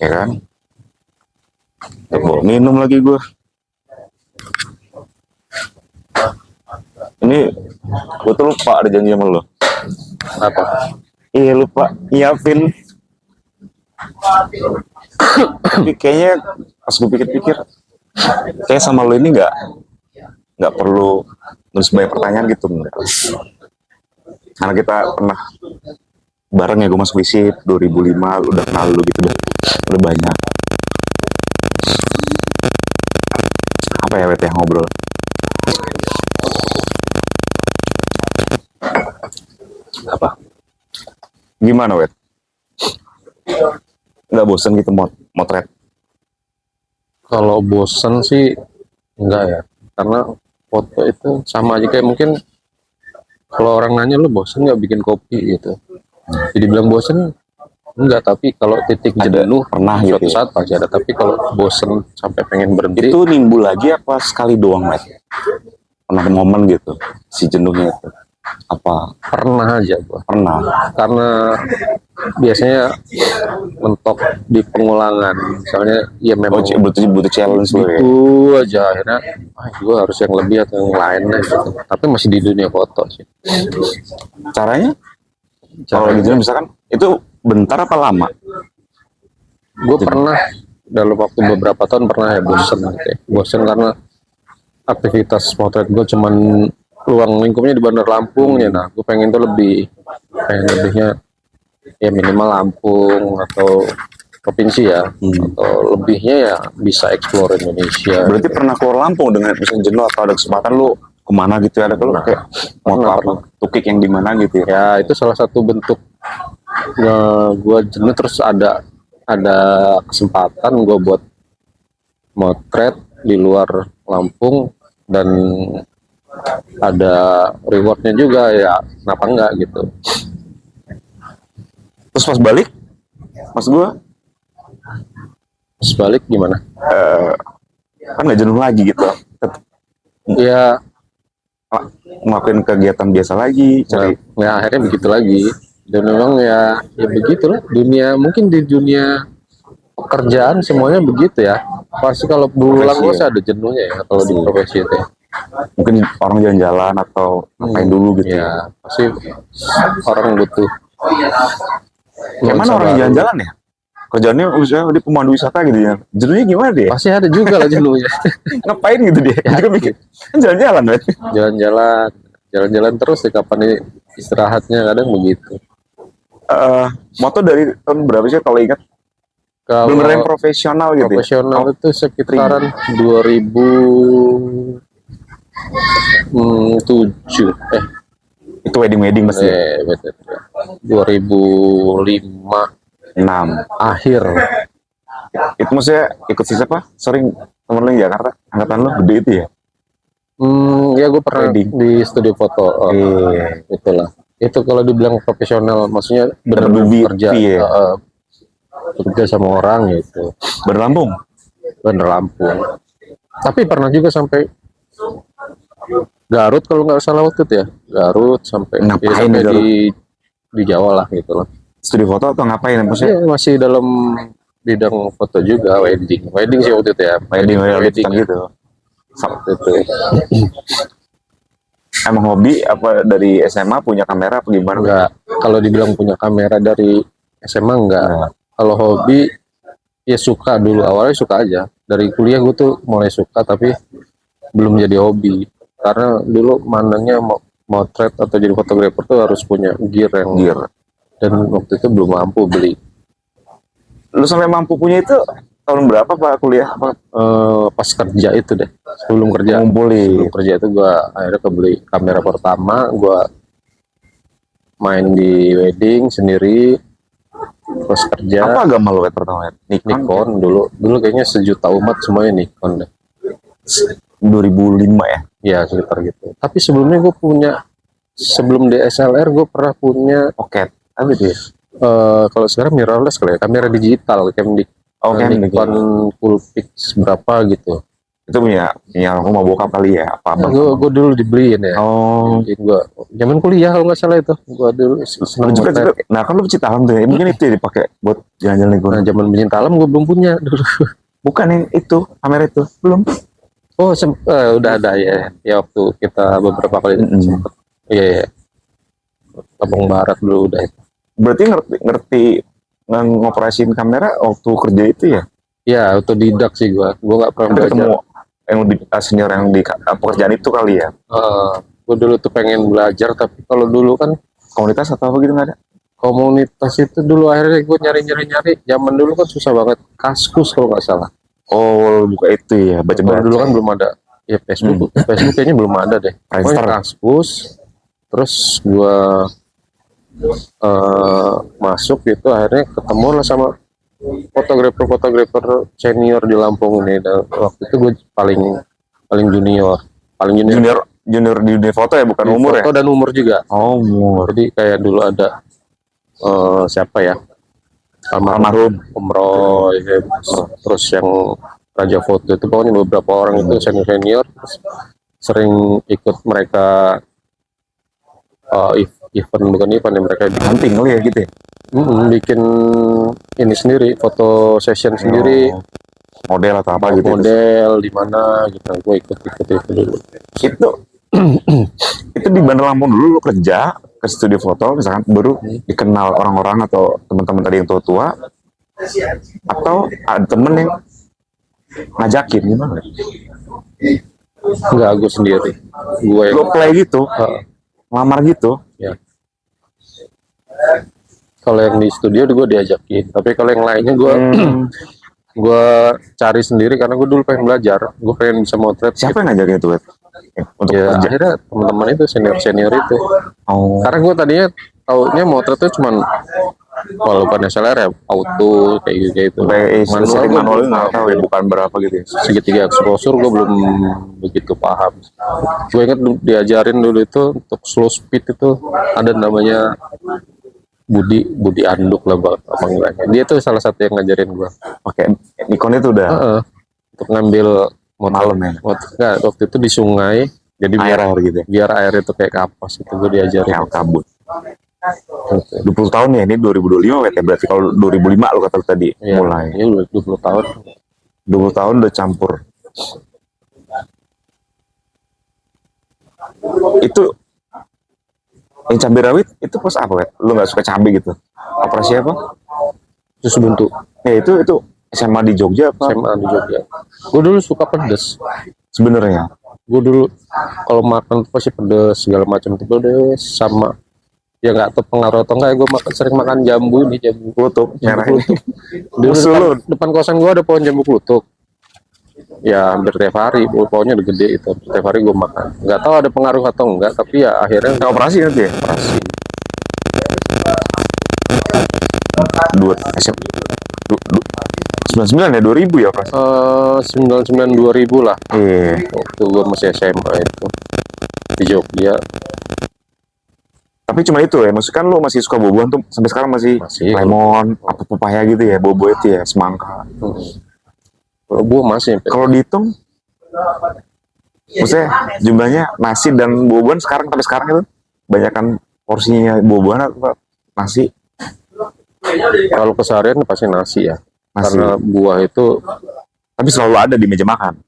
ya kan? Bawa minum lagi gue. Ini gue tuh lupa ada janji sama lo. Apa? Iya lupa nyiapin. Tapi kayaknya pas gue pikir-pikir, kayak sama lo ini nggak perlu nulis banyak pertanyaan gitu, enggak. Karena kita pernah bareng ya, gue masuk visip 2005, udah kenal lu gitu, udah banyak. Apa ya Wet yang ngobrol? Apa? Gimana Wet? Nggak bosen gitu motret? Kalau bosen sih enggak ya, karena foto itu sama aja kayak mungkin kalau orang nanya lu bosen nggak bikin kopi gitu. Jadi bilang bosen enggak, tapi kalau titik jenuh Pernah suatu gitu ya? saat pasti ada. Tapi kalau bosen sampai pengen berhenti Itu nimbul lagi apa sekali doang Wet? Pernah ada momen gitu si jenuhnya itu? Apa pernah aja gua. pernah? Karena biasanya mentok di pengulangan, misalnya ya Oh, memang butuh challenge lu ya? itu aja, akhirnya gue harus yang lebih atau yang lainnya gitu. Tapi masih di dunia foto sih. Caranya? Kalau lagi jenuh misalkan, itu bentar apa lama? Gue pernah dalam waktu beberapa tahun pernah ya bosen gitu ya. Bosen karena aktivitas potret gue cuman ruang lingkupnya di Bandar Lampung ya. Nah gue pengen tuh pengen lebihnya ya minimal Lampung atau provinsi ya, atau lebihnya ya bisa explore Indonesia. Berarti pernah keluar Lampung dengan misalnya jenuh atau ada kesempatan lu kemana gitu ya? Ada kalau kayak mau apa? Tukik yang di mana gitu ya? Ya itu salah satu bentuk gue jenuh, terus ada kesempatan gue buat motret di luar Lampung dan ada rewardnya juga ya, kenapa enggak gitu. Terus pas balik, mas gue Sebalik gimana? kan nggak jenuh lagi gitu. Tetep Ya, ngelakuin kegiatan biasa lagi, cari ya akhirnya begitu lagi. Dan memang ya begitulah dunia, mungkin di dunia pekerjaan semuanya begitu ya. Pasti kalau pulang Profesi gue ya. ada jenuhnya ya kalau di profesi itu ya. mungkin orang jalan-jalan atau ngapain dulu gitu ya. Ya pasti orang butuh Kayak mana nuansa orang yang baru. jalan-jalan ya? Kerjaannya misalnya di pemandu wisata gitu ya. Jenuhnya gimana dia? Pasti ada juga lah jenuhnya. Ngapain gitu dia? Juga mikir, kan jalan-jalan kan? Jalan-jalan terus ya, kapan nih istirahatnya, kadang begitu. Moto dari tahun berapa sih kalau ingat? Kalau Bener-bener yang profesional gitu ya? profesional itu sekitaran 2007 Itu wedding pasti ya? betul. 2005 6. akhir. Itu maksudnya ikut si siapa? Sering temen lu yang Jakarta, angkatan lu gede itu ya? Ya gue pernah Wedding. di studio foto. Iya. Itulah. Itu kalau dibilang profesional, maksudnya benar-benar Berdubi, kerja, iya. kerja sama orang gitu. Berlampung? Bener Lampung. Tapi pernah juga sampai Garut kalau nggak salah waktu itu ya. Garut sampai, Ngapain sampai di Garut? di Jawa lah gitu loh. Studi foto atau ngapain? Maksudnya Iya, masih dalam bidang foto juga, wedding sih waktu itu ya. wedding Wedding gitu. waktu itu. Emang hobi apa dari SMA punya kamera apa gimana? Enggak, kalau dibilang punya kamera dari SMA enggak. Kalau hobi ya suka dulu, awalnya suka aja. Dari kuliah gue tuh mulai suka, tapi belum jadi hobi. Karena dulu mandangnya motret atau jadi fotografer tuh harus punya gear yang Gear. dan waktu itu belum mampu beli. Lu sampai mampu punya itu tahun berapa Pak kuliah? Apa? Pas kerja itu deh, sebelum Ngumpulin. kerja itu gua akhirnya kebeli kamera pertama, gua main di wedding sendiri, terus kerja. Apa agama lu pertama? Nikon dulu kayaknya sejuta umat semuanya Nikon deh. 2005 ya? Ya sekitar gitu. Tapi sebelumnya gue punya, sebelum DSLR gue pernah punya Pocket. Apa itu ya? kalau sekarang mirrorless kali ya, kamera digital, Oh, Camdic. Nikon Coolpix berapa gitu. Itu punya rumah bokap kali ya, apa abang? Gue dulu dibeliin ya. Oh, Jadi gue zaman kuliah kalau nggak salah itu. Gue dulu seneng juga motret. juga. Nah kan lu pecinta alam tuh ya, mungkin itu ya dipakai buat jalan-jalan nih Nah gunung. zaman pecinta alam gue belum punya dulu. Bukan yang itu, kamera itu, belum. Oh udah ada ya. Ya waktu kita beberapa kali sempet. Iya ya. Kampung Barat dulu udah itu. Berarti ngerti ngoperasin kamera waktu kerja itu ya? Ya autodidak sih gue. Gue nggak pernah Nanti belajar. ketemu yang lebih senior yang di pekerjaan itu kali ya? Gue dulu tuh pengen belajar tapi kalau dulu kan Komunitas atau apa gitu nggak ada? komunitas itu dulu akhirnya gue nyari zaman dulu kan susah banget Kaskus kalau nggak salah. Oh, buka itu ya, Kalau baca-baca. dulu kan belum ada ya Facebook kayaknya belum ada deh. Friendster. Pokoknya Kaskus terus gue masuk gitu akhirnya ketemu lah sama fotografer senior di Lampung ini. Dan waktu itu gue paling junior Junior di dunia foto ya, bukan di umur foto ya? dan umur juga. Oh, umur. Jadi kayak dulu ada siapa ya, Almarhum. Om Roy, terus yang Raja Foto itu pokoknya beberapa orang itu senior sering ikut mereka event bukan event ya, mereka Hunting kali ya gitu ya? bikin ini sendiri, foto session sendiri, Model atau apa gitu. model di mana gitu. Gue ikut itu dulu. Itu itu di Bandar Lampung dulu lu kerja ke studio foto misalkan baru dikenal orang-orang atau teman-teman tadi yang tua-tua, atau ada temen yang ngajakin gimana? Enggak, gue sendiri. Gue Lu play gitu, ngelamar gitu. ya. Kalau yang di studio gue diajakin, tapi kalau yang lainnya gue cari sendiri karena gue dulu pengen belajar, gue pengen bisa motret. Siapa yang ngajakin itu, Wet? Untuk Ya kerja? akhirnya teman-teman itu senior itu. Oh, Karena gue tadinya taunya motret tuh cuman walaupun SLR ya auto kayak gitu. setting gue manual belum nggak tahu ya, bukan berapa gitu ya. segitiga exposure gue belum begitu paham. Gue ingat diajarin dulu itu untuk slow speed itu ada namanya Budi Anduk lah panggilannya. Dia tuh salah satu yang ngajarin gue. Pakai Nikon itu udah Untuk ngambil malam ya, enggak, waktu itu di sungai. Jadi air gitu ya, biar air itu kayak kapas itu gue diajarin. kayak kabut. Gitu. 20 tahun ya, ini 2025 Wet ya, berarti kalau 2005 lu kata lu tadi Ya, mulai. Iya, 20 tahun. 20 tahun udah campur. Itu yang cabai rawit itu pas apa, Wet? Lu nggak suka cabai gitu? Operasi apa? Terus buntu Ya itu SMA di Jogja apa? SMA di Jogja. Gue dulu suka pedes. Sebenarnya. Gue dulu kalau makan tuh pasti pedes segala macam tuh pedes sama ya nggak tahu pengaruh atau enggak ya gue sering makan jambu Klutuk merah ini. dulu Musuh lu. depan kosan gue ada pohon jambu klutuk ya hampir tiap hari pohonnya udah gede itu hampir tiap hari gue makan nggak tahu ada pengaruh atau enggak tapi ya akhirnya Nggak operasi nanti ya? operasi. Dua SM 99 ya, 2000 ya operasi? 99 2000 lah Iya. waktu gue masih SMA itu di Jogja. Tapi cuma itu ya, maksudnya kan lu masih suka buah-buahan tuh sampai sekarang masih lemon, apa pepaya gitu ya, buah-buah itu ya, semangka. Kalau buah masih Kalau dihitung, maksudnya jumlahnya nasi dan buah-buahan sekarang sampai sekarang itu banyakkan porsinya buah-buahan atau nasi? kalau keseharian pasti nasi ya. Nasi. Karena buah itu Tapi selalu ada di meja makan.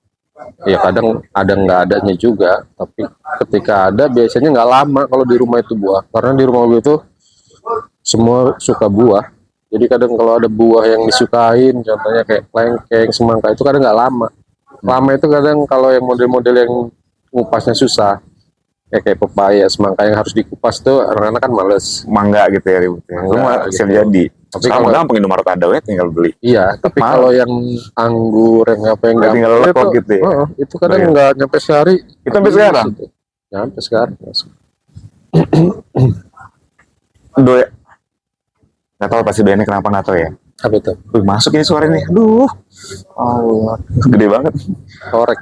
ya kadang ada nggak adanya juga, tapi ketika ada biasanya nggak lama kalau di rumah itu buah, karena di rumah gue itu semua suka buah. Jadi kadang kalau ada buah yang disukain, contohnya kayak lengkeng, semangka itu kadang nggak lama. Lama itu kadang kalau yang model-model yang ngupasnya susah, kayak pepaya, semangka yang harus dikupas tuh anak-anak kan males. Mangga gitu ya ributnya. Mangga Semua gitu. bisa jadi. Tapi Sekarang kalau- gampang Indomaret ada, Wet, tinggal beli. Iya, tapi Mahal. kalau yang anggur yang apa yang Nggak tinggal gampang lepok gitu ya? itu kadang Iya. nggak nyampe sehari. Itu sampai sekarang? Nyampe sekarang. Doya. Nggak tahu pasti doyannya kenapa, nggak tahu ya. Apa itu? Wih, masuk ini suara nih. Aduh. Allah. Gede banget. Korek.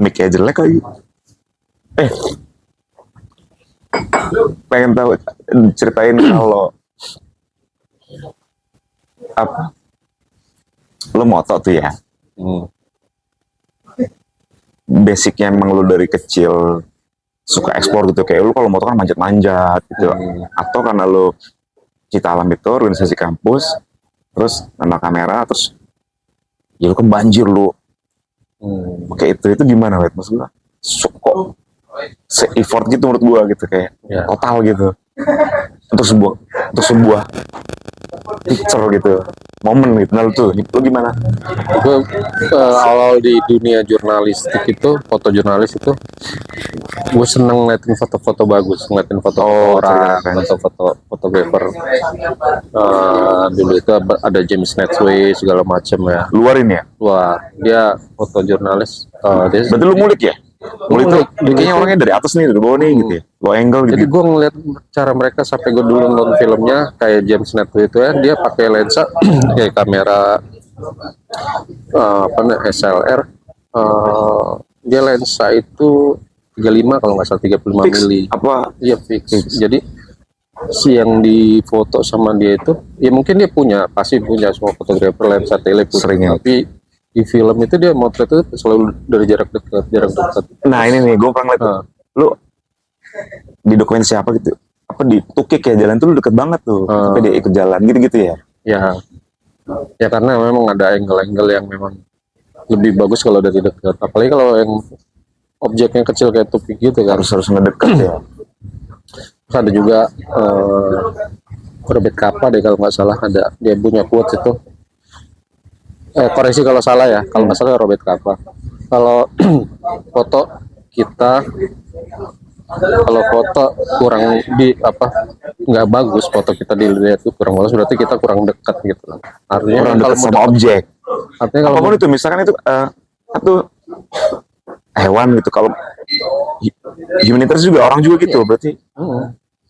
Mic-nya jelek lagi. Pengen tahu, ceritain kalau apa? Lo moto tuh ya. basicnya emang lu dari kecil suka eksplor gitu, kayak lu kalau motor kan manjat-manjat gitu, atau karena lu cita alam itu organisasi kampus, terus nambah kamera, terus ya lu kan banjir lu pakai itu gimana, Wet? Maksud gua kok se-effort gitu menurut gua gitu, kayak Ya. total gitu untuk sebuah picture gitu, momen gitu. Nah lu gimana? Gue awal di dunia jurnalistik itu, fotojurnalis itu, gue seneng ngeliatin foto-foto bagus, ngeliatin foto orang, cari referensi. foto-foto fotografer. Dulu itu ada James Netway segala macam ya. Luarin ya? Wah, dia fotojurnalis. Dia Berarti lu ngulik ya? Ngulik tuh Ngulik. kayaknya orangnya dari atas nih, dari bawah nih gitu ya, low angle Jadi gitu. gue ngeliat cara mereka sampai gue dulu nonton filmnya kayak James Netway itu ya, dia pakai lensa kayak kamera apa namanya SLR, dia lensa itu 35 kalau nggak salah, 35 Fix mili. apa? Iya fix. Jadi si yang difoto sama dia itu, ya mungkin dia pasti punya, semua fotografer lensa tele punya. Sering ya. Tapi di film itu dia motret itu selalu dari jarak dekat. Nah ini nih, gue pernah ngeliat tuh. Lu di dokumen siapa gitu, apa di Tukik ya, jalan tuh lu deket banget tuh, sampai dia ikut jalan gitu-gitu ya. Ya karena memang ada angle-angle yang memang lebih bagus kalau dari dekat. Apalagi kalau yang objeknya kecil kayak tupik gitu kan. Harus ngedeket ya. Terus ada juga Robert Capa deh kalau nggak salah, ada dia punya quotes itu. Koreksi kalau salah ya, kalau nggak salah Robert Capa. Kalau foto kita, kalau foto kurang nggak bagus, foto kita dilihat itu kurang bagus, berarti kita kurang dekat gitu. Artinya Kurang kalau deket sama objek. artinya kalau Apapun itu, misalkan itu satu hewan gitu, kalau human interest juga orang juga gitu, berarti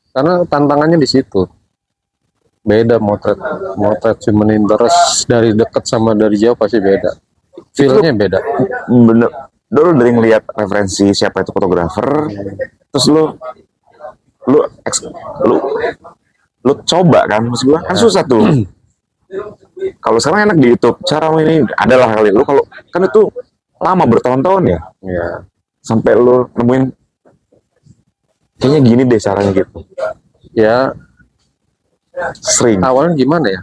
karena tantangannya di situ. Beda motret human interest dari dekat sama dari jauh pasti beda. Feel-nya beda. bener. Dulu dari ngelihat referensi siapa itu fotografer, terus lu coba kan, maksud gua kan susah tuh. Kalau sekarang enak di YouTube, cara ini adalah kali lu, kalau kan itu lama bertahun-tahun ya, Ya. sampai lu nemuin kayaknya gini deh caranya gitu. Ya, Sering. awalnya gimana ya?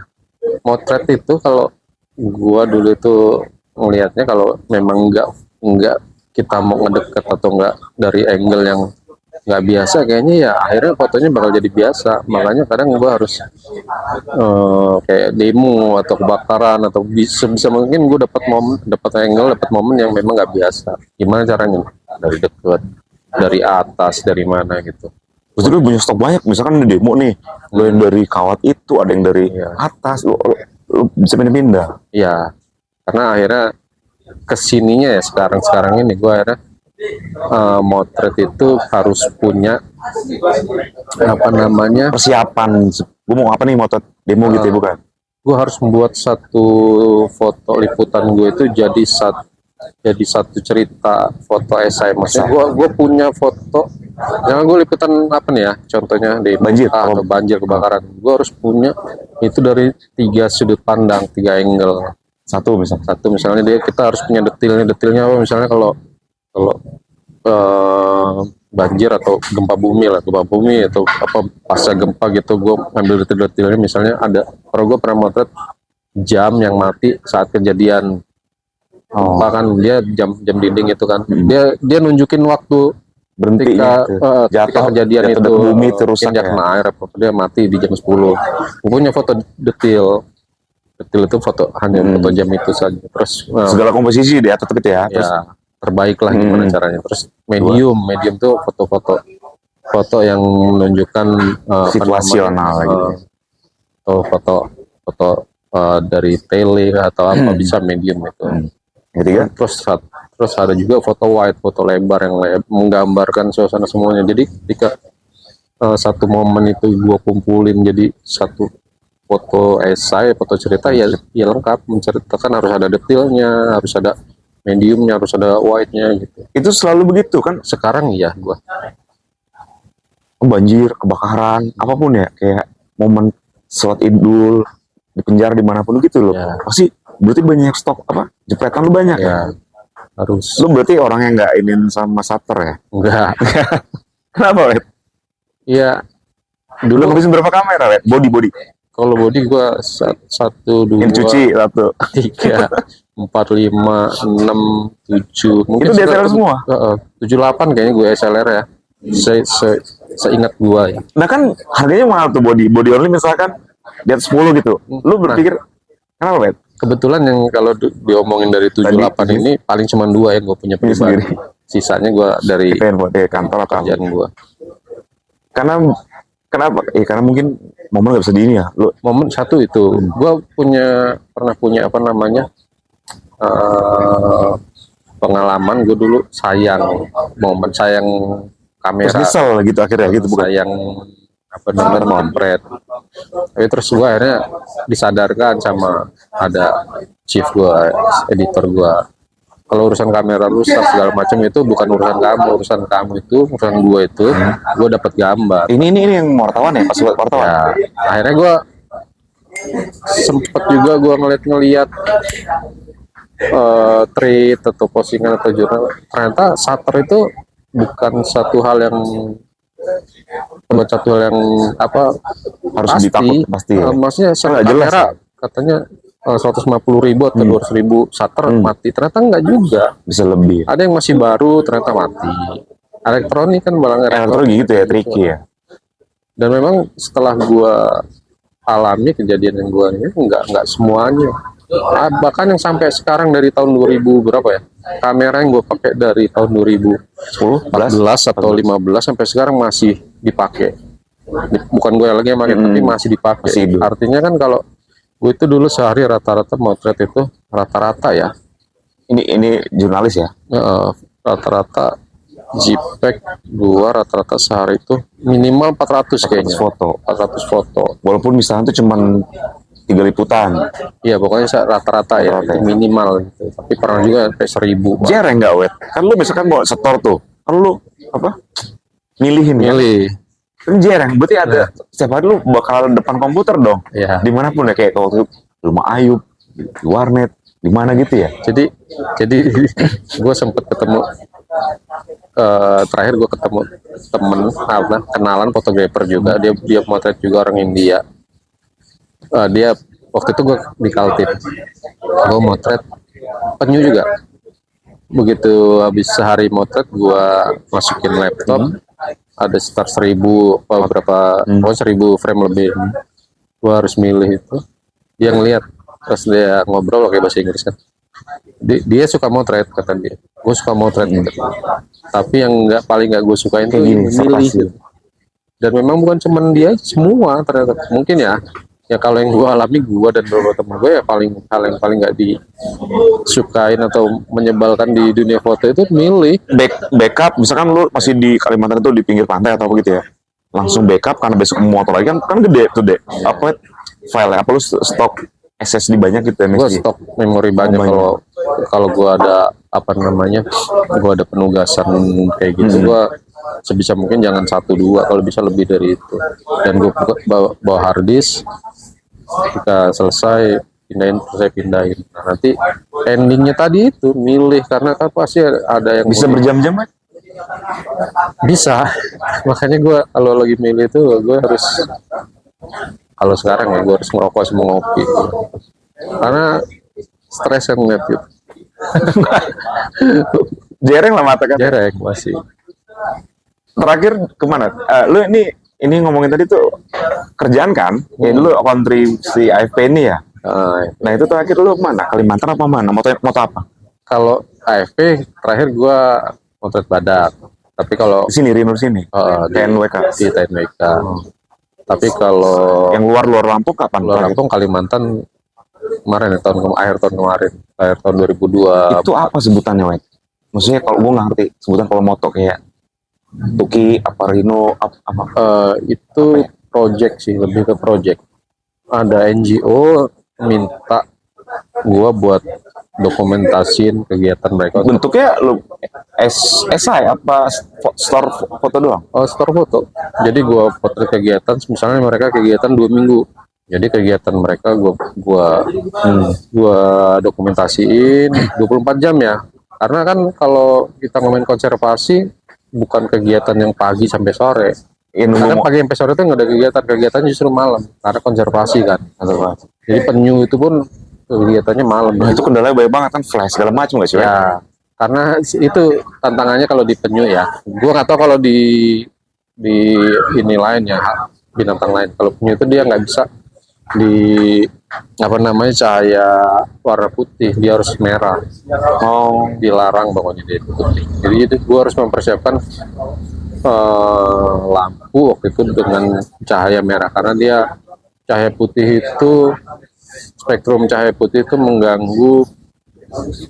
Motret itu kalau gua dulu itu ngelihatnya, kalau memang nggak kita mau ngedeket atau nggak dari angle yang nggak biasa, kayaknya ya akhirnya fotonya bakal jadi biasa. Makanya kadang gua harus kayak demo atau kebakaran, atau bisa mungkin gua dapat angle, dapat momen yang memang nggak biasa. Gimana caranya? Dari dekat, dari atas, dari mana gitu. Terus lu punya stok banyak, misalkan di demo nih, lu yang dari kawat itu, ada yang dari atas, lu bisa pindah-pindah. Ya, karena akhirnya kesininya ya sekarang ini gue akhirnya motret itu harus punya apa namanya, Persiapan, gue mau apa nih motot demo gitu ya, bukan? gue harus membuat satu foto liputan gue itu jadi satu cerita foto esai. Maksudnya gue punya foto yang gue liputan apa nih ya, contohnya di Banjir. atau banjir, kebakaran, gue harus punya itu dari 3 sudut pandang, 3 angle. Satu Misalnya kita harus punya detailnya apa, misalnya kalau banjir atau gempa bumi atau apa pasca gempa gitu, gue ngambil detailnya. Misalnya kalau gue pernah motret jam yang mati saat kejadian gempa kan, dia jam dinding itu kan, dia nunjukin waktu berhenti ketika kejadian jatuh itu, ke bumi itu rusak dia ya. kena air, dia mati di jam 10. Gue punya foto detail itu hanya foto jam itu saja. Terus segala komposisi di atas gitu ya. Terus ya terbaik lah gimana caranya. Terus medium tuh foto yang menunjukkan situasional gitu. Atau foto dari tele atau apa, bisa medium itu. Gitu kan? Terus ada juga foto wide, foto lebar yang menggambarkan suasana semuanya. Jadi ketika satu momen itu gua kumpulin jadi satu foto esai, foto cerita, ya lengkap, menceritakan, harus ada detailnya, harus ada mediumnya, harus ada wide-nya gitu. Itu selalu begitu kan? Sekarang ya gua Banjir, kebakaran, apapun ya, kayak momen sholat idul di penjara dimanapun gitu loh. Ya. Pasti berarti banyak stok apa? Jepretan lu banyak ya. harus. Lu berarti orang yang nggak inin sama shutter ya? Enggak. Kenapa, Wet? Iya, Lu dulu ngabisin berapa kamera, Wet? Body. kalau body gua satu Yang cuci dua satu. tiga empat lima enam tujuh, Itu mungkin DSLR semua? tujuh delapan kayaknya gue SLR ya. Seingat gua ya. Nah kan harganya mahal tuh body only misalkan di atas 10 gitu. Lu berpikir kenapa, Wet? Kebetulan yang kalau diomongin dari 78 Tadi, ini paling cuma dua yang gue punya Punya pribadi. sendiri. Sisanya gue dari Itu handphone kantor atau apa? kerjaan gue. Karena kenapa? Karena mungkin momen nggak bisa di ini ya. Lu Momen satu itu, gue pernah punya apa namanya pengalaman. Gue dulu sayang terus kamera, nyesel gitu akhirnya gitu bukan? sayang apa namanya mompret. Tapi terus gue akhirnya disadarkan sama ada chief gue, editor gue, kalau urusan kamera rusak segala macam itu bukan urusan kamu itu urusan gue itu. Gue dapat gambar. Ini yang wartawan ya, pas buat wartawan. Ya, akhirnya gue sempet juga gue ngeliat tweet atau postingan atau jurnal, ternyata shutter itu bukan satu hal yang apa Harus ditakut pasti ya. maksudnya Nggak jelas kamera katanya 150.000 atau 200.000 shutter mati, ternyata enggak juga, Bisa lebih. ada yang masih baru ternyata mati. Elektronik kan barang Elektronik gitu ya, tricky ya. dan memang setelah gua alami kejadian yang gua ini enggak semuanya. Bahkan yang sampai sekarang dari tahun 2000 berapa ya, kamera yang gue pakai dari tahun 2010 14 atau 15 sampai sekarang masih dipakai. Bukan gue lagi yang pakai, tapi masih dipakai. Masih hidup. Artinya kan kalau gue itu dulu sehari rata-rata motret itu rata-rata ya, Ini jurnalis ya. rata-rata JPEG gua rata-rata sehari itu minimal 400 kayaknya. 400 foto. Walaupun misalnya itu cuman 3 liputan. Iya, pokoknya rata-rata ya, itu minimal gitu. Tapi pernah juga sampai 1000. Jarang nggak, Wet? Kan lu misalkan bawa setor tuh, kan lu apa? Milihin kan? Milih. Kan jarang. Berarti ada setiap hari lu bakal depan komputer dong. Iya. Dimanapun ya, kayak waktu itu rumah Ayub, di warnet, di mana gitu ya. Jadi gue sempet ketemu terakhir gue ketemu temen kenalan fotografer juga, dia motret juga, orang India. Dia waktu itu gue di Kaltip, gue motret penyu juga. Begitu habis sehari motret, gue masukin laptop, ada sekitar 1000 berapa, 1000 frame lebih. Gue harus milih itu. Dia ngeliat, terus dia ngobrol pakai bahasa Inggris kan. Dia suka motret, kata dia. Gue suka motret gitu. Tapi yang paling nggak gue sukain itu milih. Dan memang bukan cuman dia, semua ternyata. Mungkin ya kalau yang gue alami, gue dan beberapa teman gue ya, hal yang paling nggak disukain atau menyebalkan di dunia foto itu milih. Backup, misalkan lu masih di Kalimantan itu di pinggir pantai atau apa gitu ya, langsung backup karena besok mau motor lagi kan gede tuh apa file apa lu stok SSD banyak gitu ya. Gue stok memori banyak kalau gue ada apa namanya, gue ada penugasan kayak gitu, gue sebisa mungkin jangan 1-2, kalau bisa lebih dari itu. Dan gue bawa hard disk, ketika selesai pindahin. Nah, nanti endingnya tadi itu milih, karena kan pasti ada yang bisa berjam-jam kan? Bisa. Makanya gue kalau lagi milih itu gue harus, kalau sekarang ya gue harus ngerokok sama ngopi, karena stres kan ngeliat gitu. Jarang lah mata kan? Jarang masih. Terakhir kemana? Lu ini ngomongin tadi tuh kerjaan kan? Ya dulu kontribusi AFP ini ya. Nah itu terakhir lu kemana? Kalimantan apa mana? Moto apa? Kalau AFP terakhir gua motret badak. Tapi kalau di sini Rinur sini. TNWK. Di TNWK. Tapi kalau yang luar Lampung kapan? Luar Lampung Kalimantan kemarin ya, akhir tahun kemarin, akhir tahun 2002. Itu apa sebutannya, Wek? Maksudnya kalau gue nggak ngerti sebutan kalau moto kayak Tuki apa Rino apa itu apa ya? Project sih, lebih ke project. Ada NGO minta gua buat dokumentasin kegiatan mereka. Bentuknya lu SI apa store foto doang? Oh, store foto. Jadi gua potret kegiatan, misalnya mereka kegiatan 2 minggu. Jadi kegiatan mereka gua dokumentasiin 24 jam ya. Karena kan kalau kita ngomongin konservasi bukan kegiatan yang pagi sampai sore. ini Karena mau pagi sampai sore itu nggak ada kegiatan justru malam karena konservasi kan. konservasi. Jadi penyu itu pun kegiatannya malam. Nah, itu kendalanya banyak banget kan, flash segala macam nggak sih? Wet? Ya, karena itu tantangannya kalau di penyu ya. Gua nggak tahu kalau di ini lain ya, binatang lain. Kalau penyu itu dia nggak bisa di apa namanya cahaya warna putih, dia harus merah. Oh, Dilarang pokoknya dia itu putih. Jadi itu gua harus mempersiapkan lampu waktu itu dengan cahaya merah karena dia cahaya putih itu spektrum cahaya putih itu mengganggu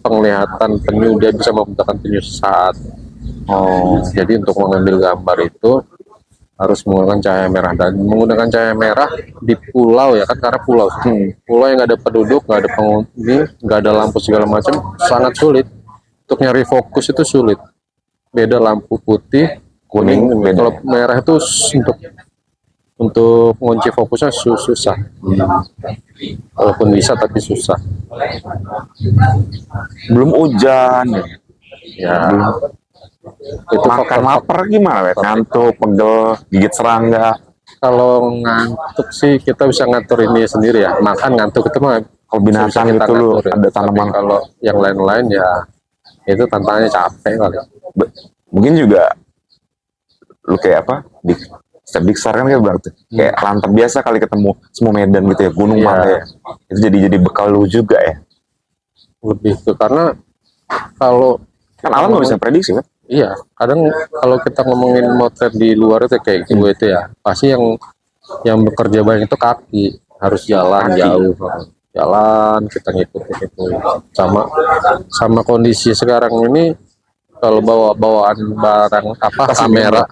penglihatan penyu, dia bisa membutakan penyu sesaat. oh, Jadi untuk mengambil gambar itu harus menggunakan cahaya merah dan menggunakan cahaya merah di pulau ya kan karena pulau yang nggak ada penduduk, nggak ada penghuni, nggak ada lampu segala macam sangat sulit untuk nyari fokus itu sulit. Beda lampu putih, kuning, beda. kalau merah itu untuk ngunci fokusnya susah. Walaupun bisa tapi susah. belum hujan. Ya, itu Makan faktor. lapar gimana? Wet? Ngantuk, pegel, gigit serangga. Kalau ngantuk sih kita bisa ngatur ini sendiri ya. Makan ngantuk itu mah Kalau bisa binatang kita itu lu ngatur ya. ada Tapi tanaman. kalau yang lain-lain ya itu tantangannya capek kali. Mungkin juga lu kayak apa? Di Step Diksar kan kayak berarti kayak lantap biasa kali ketemu semua medan gitu ya, gunung Iya. pantai ya. Itu jadi bekal lu juga ya. Lebih ke karena kalau Kan alam nggak bisa prediksi kan? iya, kadang kalau kita ngomongin motret di luar itu kayak gue itu ya, pasti yang bekerja banyak itu kaki, harus jalan Kaki. jauh, jalan kita ngikutin itu. Sama kondisi sekarang ini kalau bawaan barang apa Tas kamera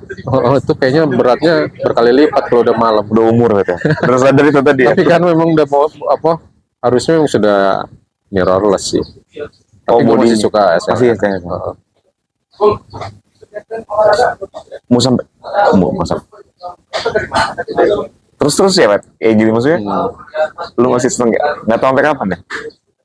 itu kayaknya beratnya berkali lipat kalau udah malam. Udah umur gitu ya. Terus sadar itu tadi ya. Tapi kan memang udah mau apa harusnya memang sudah mirrorless sih. Tapi gue masih suka SLR. Masih SLR. Mau sampai mau sampai. Terus ya, Wet? Kayak gini maksudnya. Lu masih seneng nggak tahu sampai kapan ya?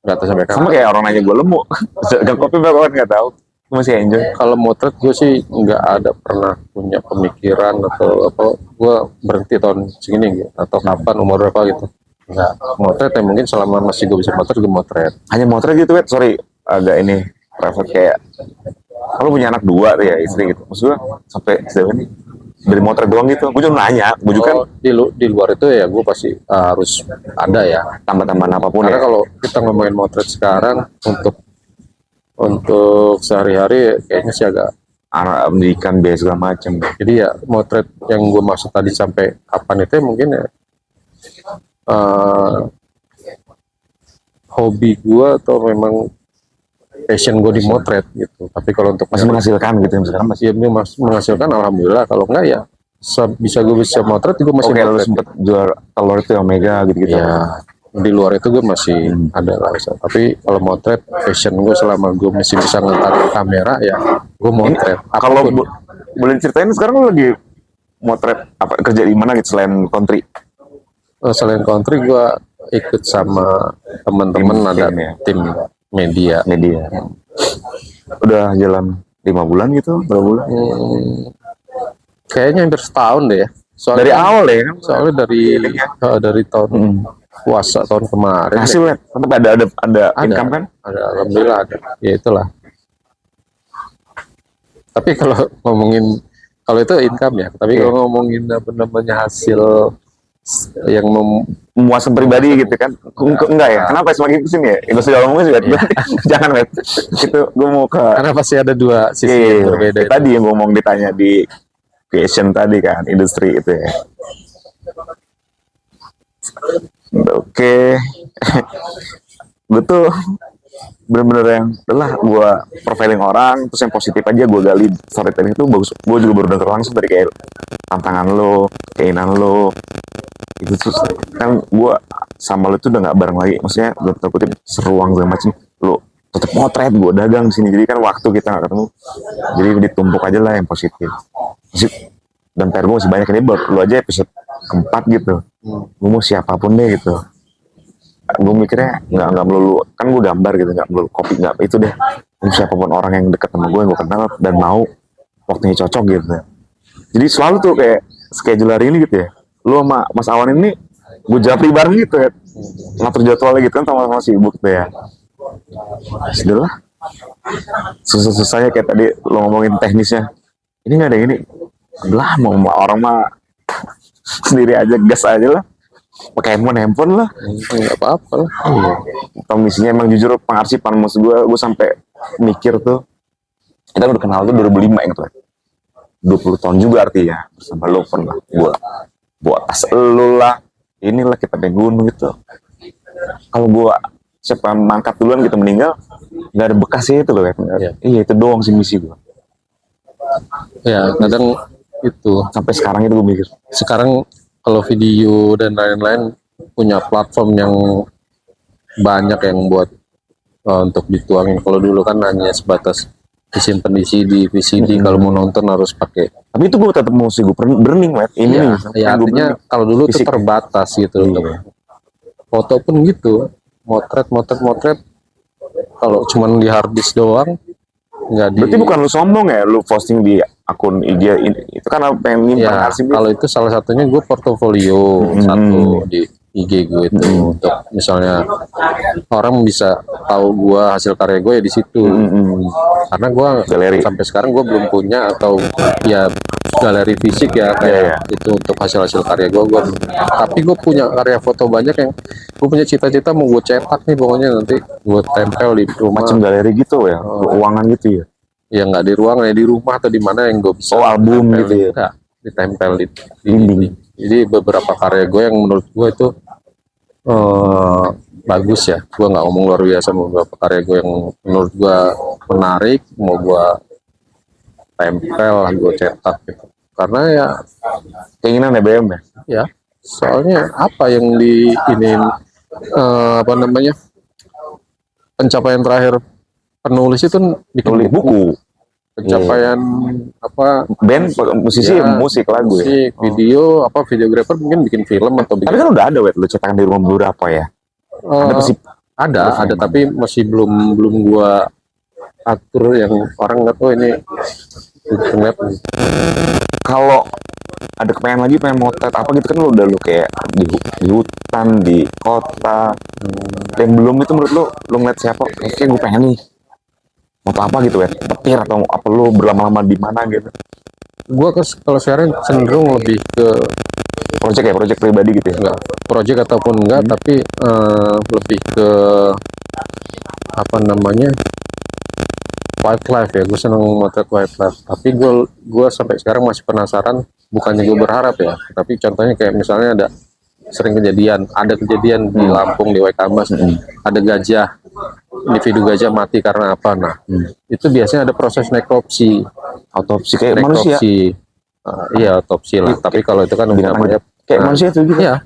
Nggak tahu sampai kapan. Sama kayak orang nanya gue lemu. Gak kopi berapa kan nggak tahu. Lu masih enjoy. Kalau motret gue sih nggak ada pernah punya pemikiran atau apa gue berhenti tahun segini gitu atau kapan umur berapa gitu. Nggak motret ya mungkin selama masih gue bisa motret gue motret. Hanya motret gitu, Wet. Sorry, agak ini private kayak. Kalau punya anak 2 tuh ya istri gitu. Maksudnya sampai sejauh ini dari motret doang gitu. Gue cuma nanya, gue juga kan Di luar itu ya gue pasti harus ada ya. tambah-tambahan apapun Karena ya. kalau kita ngomongin motret sekarang untuk sehari-hari kayaknya sih agak. Anak pendidikan biaya segala macam. Jadi ya motret yang gue maksud tadi sampai kapan itu ya mungkin ya hobi gue atau memang passion gue di motret gitu. Tapi kalau untuk Masih menghasilkan gitu misalkan masih. ya menghasilkan alhamdulillah. Kalau enggak ya gue bisa motret gue masih Oke, lu motret. sempet jual telur itu yang Omega gitu-gitu. Ya di luar itu gue masih ada lah. Tapi kalau motret passion gue selama gue masih bisa ngangkat kamera ya gue motret. Kalau Apapun. boleh ceritain sekarang lu lagi motret apa kerja di mana gitu selain country? Selain country gue ikut sama teman-teman ada Tim ya? tim media. Media. Udah jalan 5 bulan gitu, berapa bulan? Kayaknya hampir setahun deh ya. Soalnya, Dari awal ya kan? soalnya dari tahun puasa tahun kemarin. Hasil ya, tetap ada income kan? Ada, alhamdulillah ada. Ya itulah. Tapi kalau ngomongin kalau itu income ya. Tapi Iya. kalau ngomongin apa namanya hasil yang Memuaskan pribadi gitu kan? Enggak ya? Kenapa semakin kesini ya? Itu sudah ngomongin sih, Wet. Jangan, Wet. Itu gue mau ke karena pasti ada dua sisi Iya, yang berbeda. itu. tadi yang ngomong ditanya di fashion tadi kan, industri itu ya. Oke. Gue tuh bener-bener yang adalah gue profiling orang terus yang positif aja gue gali storytelling itu bagus. Gue juga baru denger langsung dari kayak tantangan lo, keinginan lo itu terus kan gue sama lo tuh udah nggak bareng lagi, maksudnya gue terkutip seruang segala macem, lo tetap motret gue dagang di sini, jadi kan waktu kita nggak ketemu jadi ditumpuk aja lah yang positif. Dan PR gue masih banyak, ini baru lo aja episode keempat gitu. Gue mau siapapun deh gitu, gue mikirnya nggak melulu kan gue gambar gitu, nggak melulu kopi, nggak itu deh, siapapun orang yang deket sama gue kenal dan mau waktunya cocok gitu. Jadi selalu tuh kayak schedule hari ini gitu ya, lu sama Mas Awan ini gue japri bareng gitu ya, ngatur jadwalnya gitu kan, sama-sama sibuk tuh ya. Sudah lah, susah-susahnya kayak tadi lo ngomongin teknisnya, ini nggak ada ini, lah mau orang mah sendiri aja, gas aja lah, pakai handphone lah. Nggak apa-apa lah. Iya. Komisinya emang jujur pengarsipan, maksud gue sampai mikir tuh, kita udah kenal tuh 2005 inget lah, 20 tahun juga artinya bersama lo pernah gue bawa tas lo lah, inilah kita naik gunung gitu. Kalau gue siapa mangkat duluan gitu meninggal, nggak ada bekasnya itu loh ya. Iya itu doang sih misi gue. Ya kadang itu Sampai sekarang itu gue mikir. sekarang kalau video dan lain-lain punya platform yang banyak yang buat untuk dituangin. Kalau dulu kan hanya sebatas disimpan di CD, VCD. Kalau mau nonton harus pakai. Tapi itu gue tetap mau sih gue burning wet ini Ya, nih. ya artinya kalau dulu tuh Fisik. terbatas gitu. Iya. Foto pun gitu, motret. Kalau cuman di hard disk doang, nggak di. Berarti bukan lu sombong ya, lu posting di akun IG itu kan apa yang nyimpan Ya, arsip. kalau itu salah satunya gue portofolio satu di IG gue itu untuk misalnya orang bisa tahu gue hasil karya gue ya di situ. Karena gue Galeri. sampai sekarang gue belum punya atau ya galeri fisik ya kayak Iya. itu untuk hasil karya gue. Tapi gue punya karya foto banyak yang gue punya cita-cita mau gue cetak nih, pokoknya nanti gue tempel di rumah. Macam galeri gitu ya, ruangan gitu ya. Ya nggak di ruang ya, di rumah atau di mana yang gue bisa. Oh, album tempel gitu ya. Enggak, ditempel di Dinding. Jadi beberapa karya gue yang menurut gue itu bagus ya. Gue nggak ngomong luar biasa, beberapa karya gue yang menurut gue menarik mau gue tempel, gue cetak gitu. Karena ya Keinginan BM ya. ya soalnya apa yang di ini apa namanya, pencapaian terakhir penulis itu bikin Tulis buku, pencapaian apa band, musisi, ya, musik, lagu ya. musik, video apa videografer mungkin bikin film atau Tapi bikin kan udah ada wet, lu cetakan di rumah beberapa ya. Ada pasti ada tapi masih belum gua atur yang orang nggak tahu ini ngeliat nih. kalau ada kepengen lagi pengen motret apa gitu kan lu kayak di hutan, di kota. Yang belum itu menurut lu ngeliat siapa? Kayak gue pengen nih moto apa gitu ya, petir atau apa, lu berlama-lama di mana gitu. Gua kalau sekarang cenderung lebih ke Project pribadi gitu ya. enggak project ataupun enggak, tapi lebih ke apa namanya, wildlife ya. Gue seneng motret wildlife, tapi gue sampai sekarang masih penasaran. Bukannya gue berharap ya, tapi contohnya kayak misalnya ada kejadian di Lampung, di Waikambas, ada gajah, individu gajah mati karena apa? Nah, itu biasanya ada proses nekropsi Kayak manusia. Iya, otopsi lah. Tapi kalau itu kan namanya Kayak manusia tuh gitu. iya,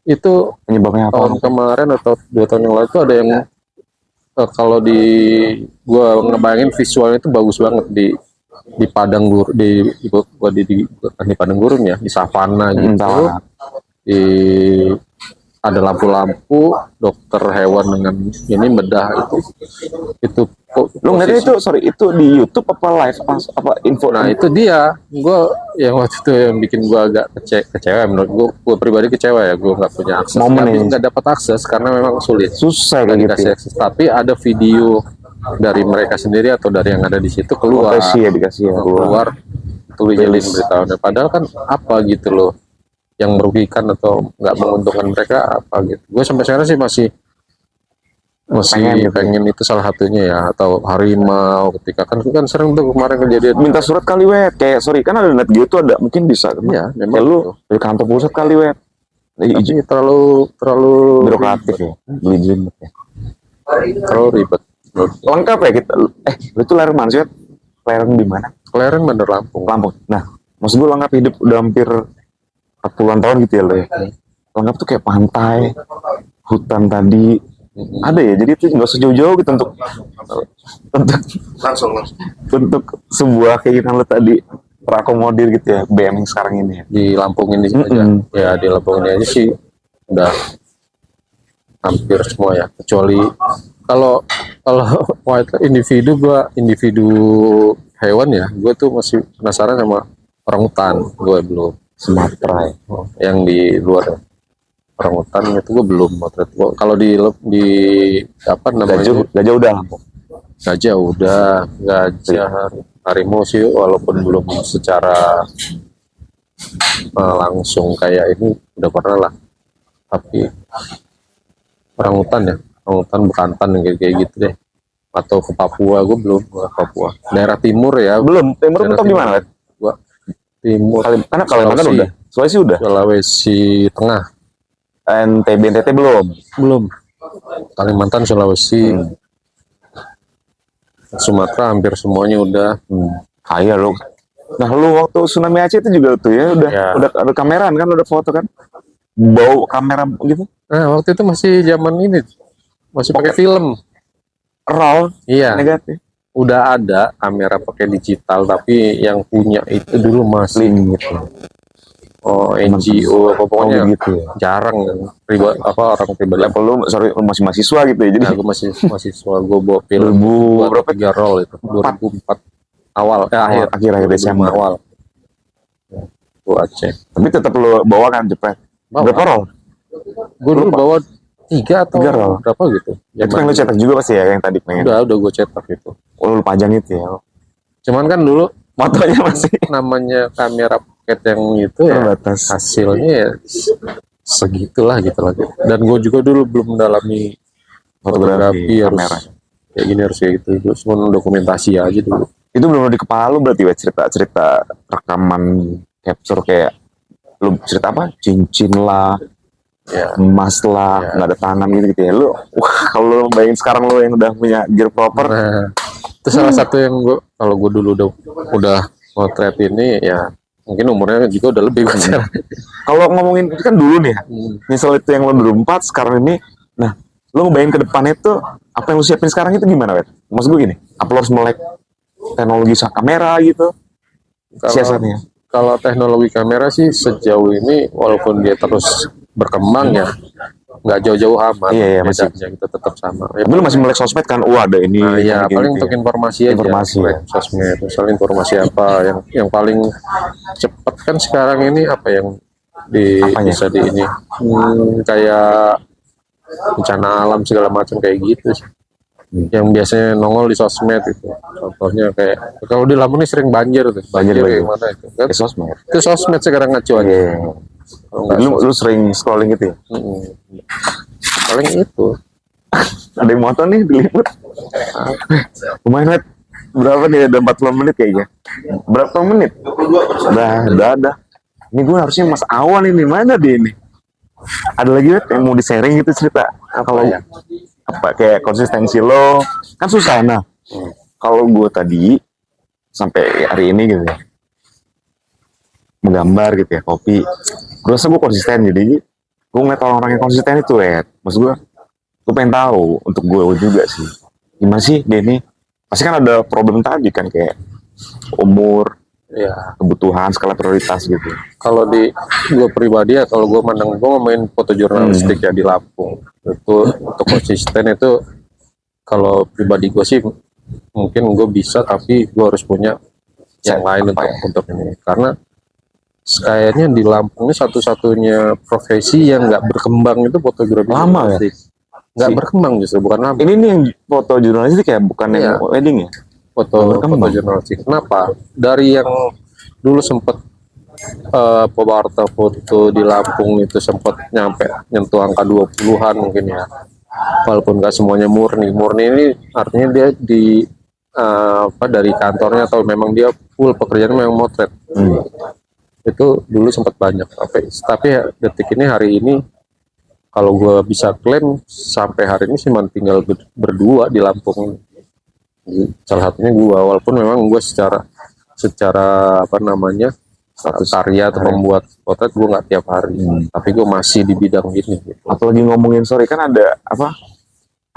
itu Penyebabnya apa? tahun kemarin atau 2 tahun yang lalu tuh ada yang kalau gua ngebayangin visualnya itu bagus banget di padang gurun, di padang gurun ya, di savana gitu. Savana. Ada lampu-lampu, dokter hewan dengan ini bedah itu Lu ngeliatnya itu, itu di YouTube apa live apa info? Nah itu dia, gue yang waktu itu yang bikin gue agak kecewa. Menurut gue pribadi kecewa ya, gue nggak punya akses, nggak dapat akses karena memang sulit, susah kayak gitu. dikasih akses. Tapi ada video dari mereka sendiri atau dari yang ada di situ keluar, dikasih ya, keluar tulisin beritahunya. Padahal kan apa gitu loh, yang merugikan atau nggak menguntungkan mereka apa gitu. Gue sampai sekarang sih masih pengen itu salah satunya ya, atau harimau ketika kan sering tuh kemarin kejadian minta surat kali wet, kayak kan ada net gitu, ada mungkin bisa kan ya, memang lu dari kantor pusat kali wet. Tapi terlalu birokratif ya, beli izin ya. Terlalu ribet. Lengkap ya kita. Lu tuh lahir mana sih? Lahir di mana? Kelahiran Bandar Lampung. Nah, maksud gue lengkap hidup udah hampir 40-an tahun gitu ya lo ya. Lengkap tuh kayak pantai, hutan tadi. Ada ya, jadi itu nggak usah jauh-jauh gitu untuk untuk sebuah keinginan lo tadi terakomodir gitu ya, BM yang sekarang ini ya. Di Lampung ini aja. Ya di Lampung ini aja sih udah hampir semua ya, kecuali kalau Kalau wildlife individu hewan ya, gue tuh masih penasaran sama orangutan. Gue belum. Sumatera ya. Yang di luar orangutan itu gue belum motret. Kalau di apa namanya? Gajah udah Lampung. Gajah udah, gajah harimau sih walaupun belum secara langsung kayak ini udah pernah lah. Tapi orangutan bekantan kayak gitu deh. Atau ke Papua, gue belum ke Papua. Daerah timur ya. Belum. Timur mentok di mana? Gua timur. Karena Kalimantan udah. Sulawesi udah. Sulawesi Tengah. NTT belum. Belum. Kalimantan, Sulawesi, Sumatera hampir semuanya udah. Kaya lu. Nah lu waktu tsunami Aceh itu juga tuh ya udah ada kameraan kan, udah foto kan, bau kamera gitu. Nah waktu itu masih zaman ini, masih pakai film. RAW. Iya. Negatif. Udah ada kamera pakai digital tapi yang punya itu dulu masih gitu. Oh NGO apa pokoknya gitu ya. Jarang orang pribadi. Level lu masih mahasiswa gitu ya, jadi. Nah, gue masih mahasiswa, gue bawa film 3 roll itu 2004 awal akhir Desember awal. Gue Aceh. Tapi tetap lu bawa kan jepret. Berapa roll? Gue dulu bawa 3 atau 3 roll. berapa gitu. Itu yang lu cetak juga pasti ya, yang tadi pengen. Udah gue cetak itu. Oh, lu pajang itu ya. Cuman kan dulu fotonya masih namanya kamera pocket yang itu ya batas. Hasilnya ya segitulah gitu lagi. Dan gue juga dulu belum mendalami fotografi harus kamera. Kayak gini harus kayak gitu. Gue cuma dokumentasi aja dulu. Itu belum di kepala lu berarti ya, cerita rekaman capture kayak lu cerita apa, cincin lah ya, emas lah, nggak ada tangan gitu ya. Lu kalau lu bayangin sekarang lu yang udah punya gear proper. Nah, itu salah satu yang gue, kalau gue dulu udah motret ini ya mungkin umurnya juga udah lebih gue. Kalau ngomongin itu kan dulu nih ya, misal itu yang lu 2004, sekarang ini, nah lu ngebayangin ke depannya itu apa yang lu siapin sekarang itu gimana, Wet? Maksud gue gini, apa lu harus melek teknologi kamera gitu siasatnya? Kalau teknologi kamera sih sejauh ini walaupun dia terus berkembang ya nggak jauh-jauh amat. Iya, masih kita tetap sama ya, lu masih melek sosmed kan, ada ini ya paling gitu untuk informasi aja ya. Sosmed misalnya informasi apa yang paling cepat kan sekarang ini apa yang bisa di ini kayak bencana alam segala macam kayak gitu sih. Yang biasanya nongol di sosmed itu contohnya kayak kalau di Lampung ini sering banjir kayak mana itu kan itu sosmed sekarang ngacuannya. Lu sering scrolling gitu ya? Paling itu ada yang motor nih diliput lumayan, Wet. Berapa nih, ada 40 menit kayaknya. Berapa menit? Udah ini gue harusnya Mas Awan ini, mana dia ini? Ada lagi, Wet, yang mau di-sharing gitu cerita. Nah, kalau apa kayak konsistensi lo kan susah. Nah kalau gue tadi sampai hari ini gitu ya, menggambar gitu ya, kopi, gue rasa gue konsisten. Jadi gue ngeliat orang-orang yang konsisten itu, maksud gue pengen tahu untuk gue juga sih, gimana sih Denny? Pasti kan ada problem tadi kan, kayak umur, ya kebutuhan, skala prioritas gitu. Kalau di gue pribadi ya, kalau gue ngomongin foto jurnalistik ya di Lampung itu untuk konsisten itu, kalau pribadi gue sih mungkin gue bisa, tapi gue harus punya yang lain untuk ini, karena kayaknya di Lampung ini satu-satunya profesi yang nggak berkembang itu fotografi lama ya, nggak berkembang justru, bukan lama. Ini nih yang foto jurnalistik ya, bukan yang wedding ya, foto jurnalistik. Kenapa? Dari yang dulu sempat pewarta foto di Lampung itu sempat nyentuh angka 20-an mungkin ya, walaupun nggak semuanya murni ini artinya dia dari kantornya atau memang dia full pekerjaan memang motret. Itu dulu sempat banyak, tapi ya, detik ini hari ini kalau gue bisa klaim sampai hari ini sih tinggal berdua di Lampung. Salah satunya gue, walaupun memang gue secara apa namanya karya atau membuat potret gue nggak tiap hari, tapi gue masih di bidang ini gitu. Apalagi ngomongin sore kan ada apa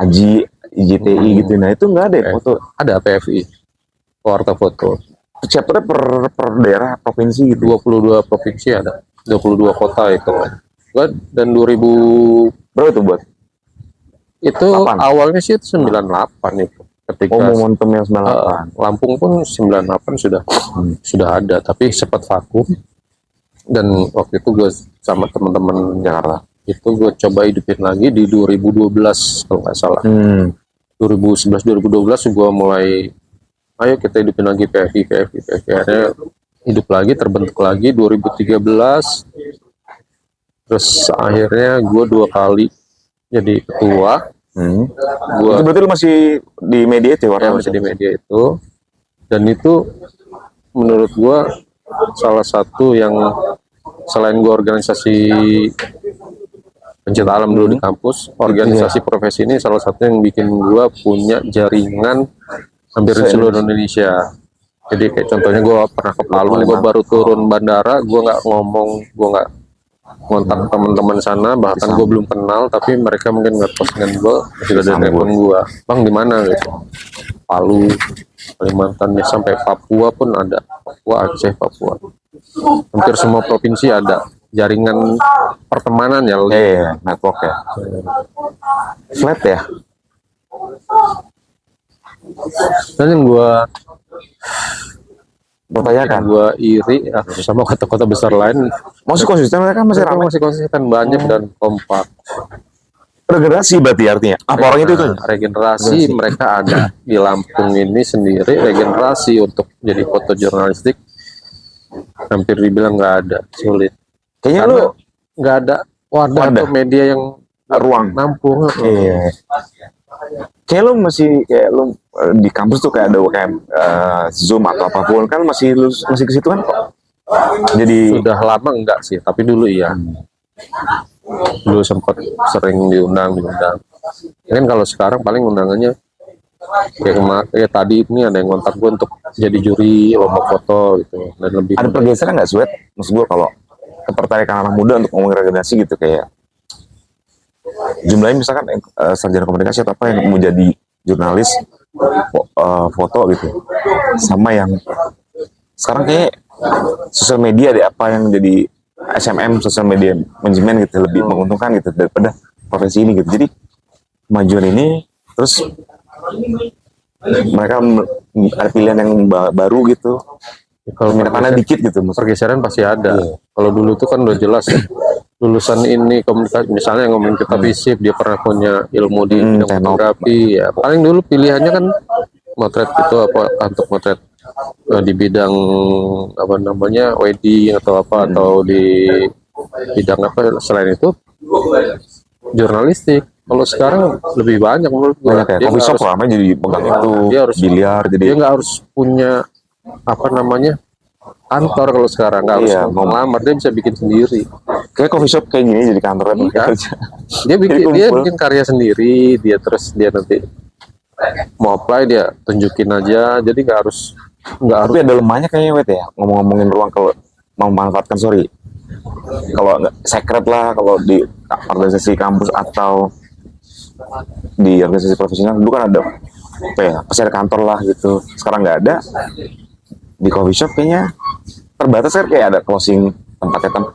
Aji IJTI gitu, nah itu nggak ada foto, ada PFI pewarta foto chapternya per daerah provinsi gitu. 22 provinsi ada, 22 kota itu kan. Dan 2000 berapa tuh buat Itu Kapan? awalnya sih 98 itu. Ketika Momentum yang 98. Lampung pun 98 sudah ada, tapi sempat vakum. Dan waktu itu gue sama teman-teman Jakarta. itu gue coba hidupin lagi di 2012 kalau nggak salah. 2011-2012 gue mulai, ayo kita hidupin lagi PFI. Akhirnya hidup lagi, terbentuk lagi 2013. Terus akhirnya gue 2 kali jadi ketua. Itu berarti lu masih di media itu Ya, masih di media itu. Dan itu menurut gue salah satu yang, selain gue organisasi pencinta alam dulu di kampus, organisasi profesi ini salah satu yang bikin gue punya jaringan hampir di seluruh Indonesia. Jadi kayak contohnya gue pernah ke Palu, gue baru turun bandara, gue nggak ngontak teman-teman sana, bahkan gue belum kenal, tapi mereka mungkin nggak postingan gue, sudah ada telepon gue, bang di mana gitu, Palu, Kalimantan, ya, sampai Papua pun ada, Papua, Aceh, Papua, hampir semua provinsi ada jaringan pertemanan ya. Network ya. Flat ya. Dan yang gue Pertanyakan. iri ya, sama kota-kota besar lain, Masih konsisten mereka masih mereka ramai. masih konsisten, banyak dan kompak. Regenerasi berarti artinya. Apa orang itu? Regenerasi mereka ada di Lampung ini sendiri, regenerasi untuk jadi foto jurnalistik hampir dibilang nggak ada, sulit. Kayaknya Karena lu nggak ada wadah atau media yang ruang. nampung. Iya. Kayak lu masih kayak lu di kampus tuh kayak ada kayak Zoom atau apapun kan masih ke situ kan kok. Jadi Sudah lama enggak sih, tapi dulu iya. Dulu sempat sering diundang. Mungkin kalau sekarang paling undangannya kayak tadi ini ada yang kontak gue untuk jadi juri lomba foto gitu, dan lebih ada pergeseran nggak Suet? Maksud gue kalau ketertarikan anak muda untuk ngomongin regenerasi gitu kayak jumlahnya misalkan sarjana komunikasi atau apa yang mau jadi jurnalis foto gitu, sama yang sekarang kayak sosial media deh, apa yang jadi SMM sosial media manajemen gitu lebih menguntungkan gitu daripada profesi ini gitu. Jadi kemajuan ini terus mereka ada pilihan yang baru gitu. kalau Minat dikit gitu. pergeseran pasti ada. Kalau dulu tuh kan udah jelas lulusan ini komunikasi, misalnya ngomongin kita FISIP, dia pernah punya ilmu di bidang fotografi, ya paling dulu pilihannya kan motret itu apa, untuk motret di bidang apa namanya wedding atau apa, atau di bidang apa selain itu jurnalistik. Kalau sekarang lebih banyak menurut gue. Banyak ya, coffee shop ramai jadi pegang itu, dia harus biliar, jadi dia nggak harus punya apa namanya kantor. Kalau sekarang nggak harus ngelamar, dia bisa bikin sendiri. Kayak coffee shop kayak gini jadi kantor Iya. Dia bikin karya sendiri, dia nanti mau apply dia tunjukin aja, jadi nggak harus. Tapi ada lemahnya kayaknya Wet ya, ngomongin ruang kalau memanfaatkan kalau nggak secret lah, kalau di organisasi kampus atau di organisasi profesional dulu kan ada apa ya, pasti ada kantor lah gitu. Sekarang nggak ada. Di coffee shop kayaknya terbatas kan, kayak ada closing tempat penuh.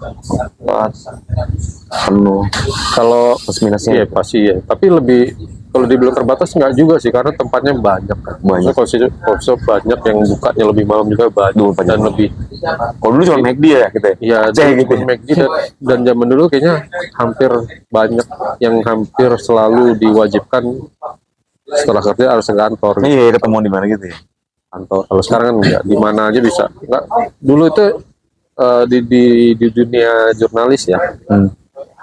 Kalau plus minusnya iya pasti ya, tapi lebih kalau dibilang terbatas nggak juga sih, karena tempatnya banyak kan. Banyak. Coffee shop banyak yang bukanya lebih malam juga banyak, dan lebih. Kalau dulu cuma McD ya kita. Iya, gitu. McD dan zaman dulu kayaknya hampir banyak yang hampir selalu diwajibkan setelah kerja harus ke kantor. Iya, ketemu di mana gitu ya. Kantor. Kalau sekarang kan enggak, di mana aja bisa. Enggak. Dulu itu di dunia jurnalis ya,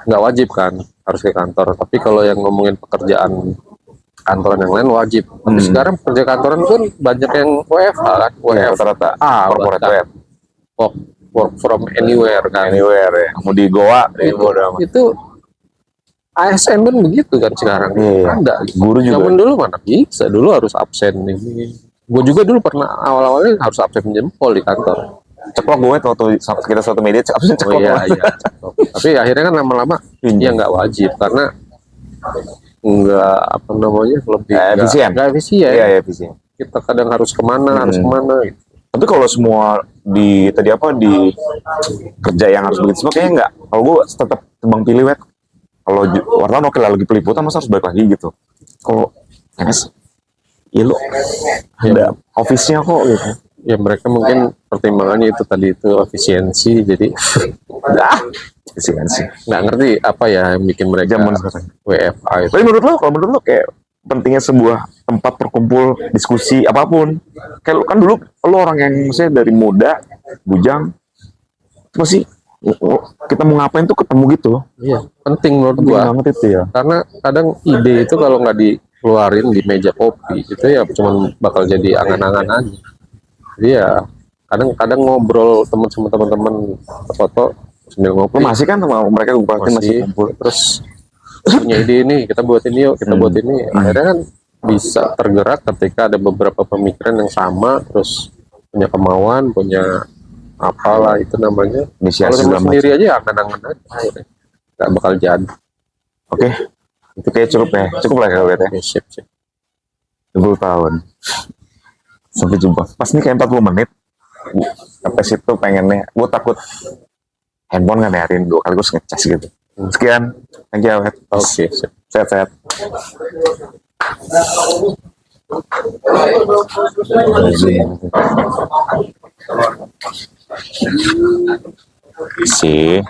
nggak wajib kan harus ke kantor. Tapi kalau yang ngomongin pekerjaan kantoran yang lain wajib. Tapi sekarang pekerja kantoran pun banyak yang WFH kan, rata-rata. Corporate work from anywhere kan. Anywhere ya. Mau di Goa, Itu ASN pun begitu kan sekarang. Ada. Guru juga. Zaman dulu mana bisa, dulu harus absen ini. Gue juga dulu pernah awal-awalnya harus absen jempol di kantor. Ceplok gue waktu kita satu media absen ceplok. Iya. Tapi akhirnya kan lama-lama ya nggak wajib, karena nggak apa namanya lebih efisien. Nggak efisien. Iya, efisien. Kita kadang harus kemana gitu. Tapi kalau semua di kerja yang harus begitu semua kayaknya nggak. Kalau gue tetap tebang pilih Wet. kalau wartawan oke lah lagi peliputan masa harus balik lagi gitu. Kalau PNS ya lu ada office-nya kok gitu. Ya mereka mungkin pertimbangannya itu tadi itu efisiensi, jadi Efisiensi. nggak ngerti apa ya yang bikin mereka Zaman sekarang. WFA itu. Tapi kalau menurut lo kayak pentingnya sebuah tempat berkumpul diskusi apapun. Kayak lu kan dulu lo orang yang maksudnya dari muda, bujang, apa sih kita mau ngapain tuh ketemu gitu. Iya, penting menurut Penting gua. banget itu ya. Karena kadang ide itu kalau nggak dikeluarin di meja kopi itu ya cuma bakal jadi angan-angan aja. Jadi ya kadang-kadang ngobrol sama teman-teman foto sambil Lo ngopi masih kan sama mereka gue masih masih kumpul. terus punya ide ini kita buat ini yuk kita buat ini akhirnya kan bisa tergerak ketika ada beberapa pemikiran yang sama terus punya kemauan punya apalah itu namanya. Kalau Inisiasi sama segala sendiri aja angan-angan aja akhirnya nggak bakal jadi. Oke, itu kayak cukup lah kalau lihat ya. Ya, sip. 20 tahun. Sampai jumpa. Pas nih kayak 40 menit. Sampai situ pengennya, gue takut handphone nggak nyariin 2 kali gue ngecas gitu. Sekian, thank you Awet. Oke, sip. Sehat-sehat. Sih.